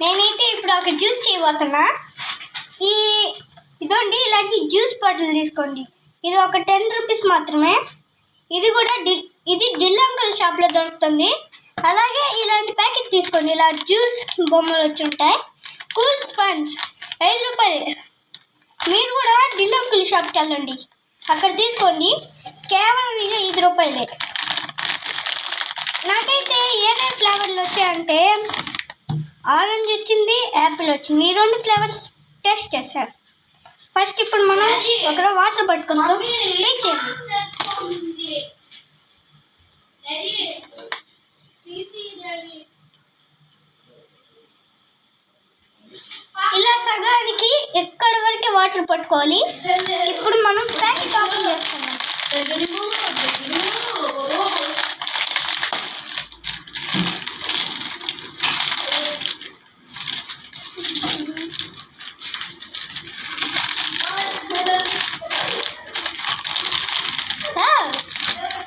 నేనైతే ఇప్పుడు ఒక జ్యూస్ చేయబోతున్నా. ఇదండి, ఇలాంటి జ్యూస్ బాటిల్ తీసుకోండి. ఇది ఒక 10 రూపీస్ మాత్రమే. ఇది కూడా ఇది దిల్ అంకుల్ షాప్లో దొరుకుతుంది. అలాగే ఇలాంటి ప్యాకెట్ తీసుకోండి. ఇలా జ్యూస్ బొమ్మలు వచ్చి ఉంటాయి. కూల్ స్పంజ్ 5 రూపాయలు. మీరు కూడా దిల్ అంకుల్ షాప్కి వెళ్ళండి, అక్కడ తీసుకోండి. కేవలం ఇది 5 రూపాయలే. నాకైతే ఏమేమి ఫ్లేవర్లు వచ్చాయంటే ఆరెంజ్ వచ్చింది, యాపిల్ వచ్చింది. ఈ 2 ఫ్లేవర్స్ టేస్ట్ చేశాను. ఫస్ట్ ఇప్పుడు మనం ఒక వాటర్ పట్టుకొస్తాం. వెయిట్ చేయండి. ఇలా సగానికి ఎక్కడి వరకు వాటర్ పట్టుకోవాలి. ఇప్పుడు మనం ప్యాకెట్ ఓపెన్ చేస్తున్నాం.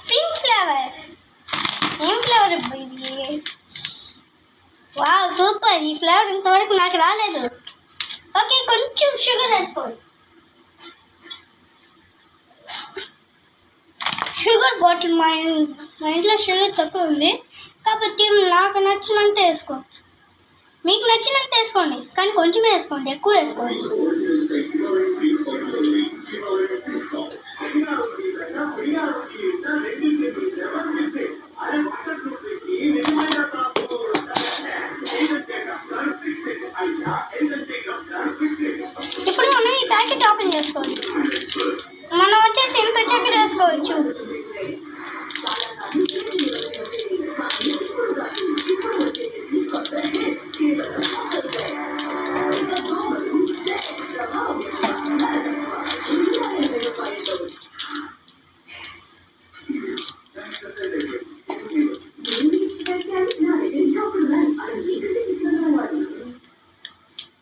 Pink flavour. ఏం ఫ్లేవర్ ఇది? Wow, super. ఈ ఫ్లేవర్ ఇంతవరకు నాకు రాలేదు. ఓకే, కొంచెం షుగర్ వేసుకోండి. షుగర్ బాటిల్ మా ఇంట్లో షుగర్ తక్కువ ఉంది కాబట్టి నాకు నచ్చినంత వేసుకోవచ్చు. మీకు నచ్చినంత వేసుకోండి, కానీ కొంచెం వేసుకోండి, ఎక్కువ వేసుకోండి. ఇప్పుడు మనం ఈ ప్యాకెట్ ఓపెన్ చేసుకోండి. మనం వచ్చేసి ఎంత చక్కెర వేసుకోవచ్చు.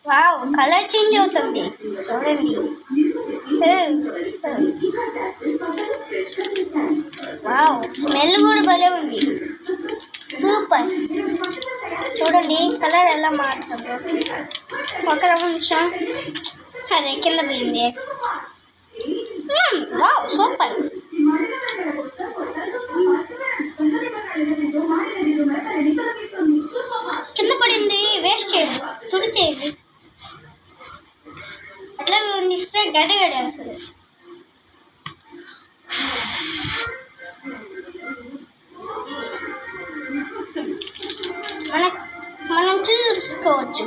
వావ్, కలర్ చేంజ్ అవుతుంది చూడండి. వావ్, స్మెల్ కూడా భలే ఉంది. సూపర్. చూడండి కలర్ ఎలా మారుతుందో. ఒక నిమిషం, అదే కింద పోయింది. Wow, super. కింద పడింది, వేస్ట్ చేయండి, తుడి చేయండి. అట్లా ఇస్తే గడ్డగడేస్తుంది. మనం చూసుకోవచ్చు.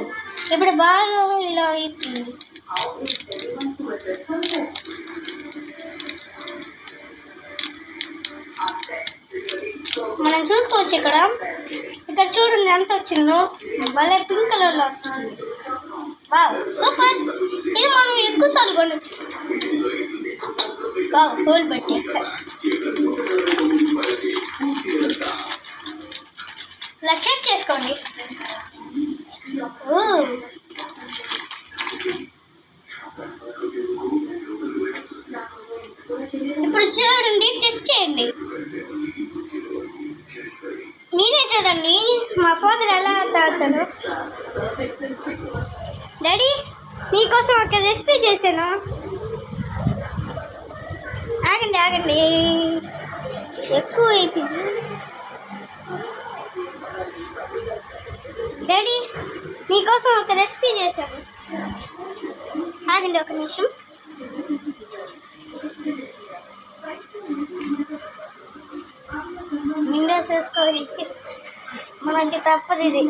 ఇప్పుడు బాగా ఇలా అవుతుంది. మనం చూసుకోవచ్చు. ఇక్కడ చూడండి ఎంత వచ్చిందో. భలే పింక్ కలర్లో వస్తుంది. Wow, super. ఇది మనం ఎక్కువ సార్లు కొనవచ్చు. వావ్, హోల్ పెట్టి ఇలా చెక్ చేసుకోండి. ఇప్పుడు చూడండి, టెస్ట్ చేయండి. మీరే చూడండి మా ఫాదర్ ఎలా తాగుతాడు. డాడీ, మీకోసం ఒక రెసిపీ చేశాను. ఆగండి, ఎక్కువ అయిపోయింది. డాడీ, మీకోసం ఒక రెసిపీ చేశాను. ఆగండి ఒక నిమిషం. విండోస్ వేసుకోవాలి, మనకి తప్పదు. ఇది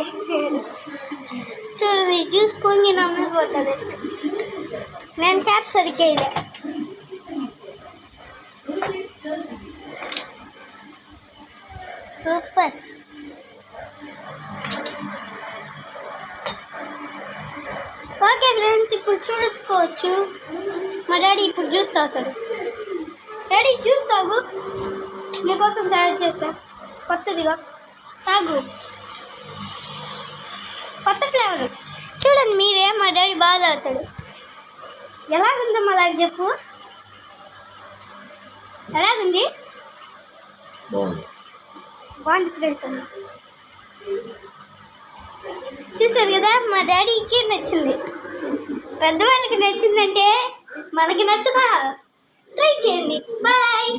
చూడండి, జ్యూస్ పొంగి నమ్మది పడుతుంది. నేను క్యాప్ సరిగ్గా ఇదే. సూపర్. ఓకే ఫ్రెండ్స్, ఇప్పుడు చూసుకోవచ్చు. మా డాడీ ఇప్పుడు జ్యూస్ తాగుతాడు. డాడీ, జ్యూస్ తాగు, మీకోసం తయారు చేసా. కొత్తదిగా తాగు, కొత్త ఫ్లేవర్. చూడండి మీరే, మా డాడీ బాగా తాగుతాడు. ఎలాగుందో అలాగే చెప్పు. ఎలాగుంది? బాగుంది ఫ్రెండ్స్. చూసారు కదా, మా డాడీకి నచ్చింది. పెద్దవాళ్ళకి నచ్చిందంటే మనకి నచ్చదా? ట్రై చేయండి. బాయ్.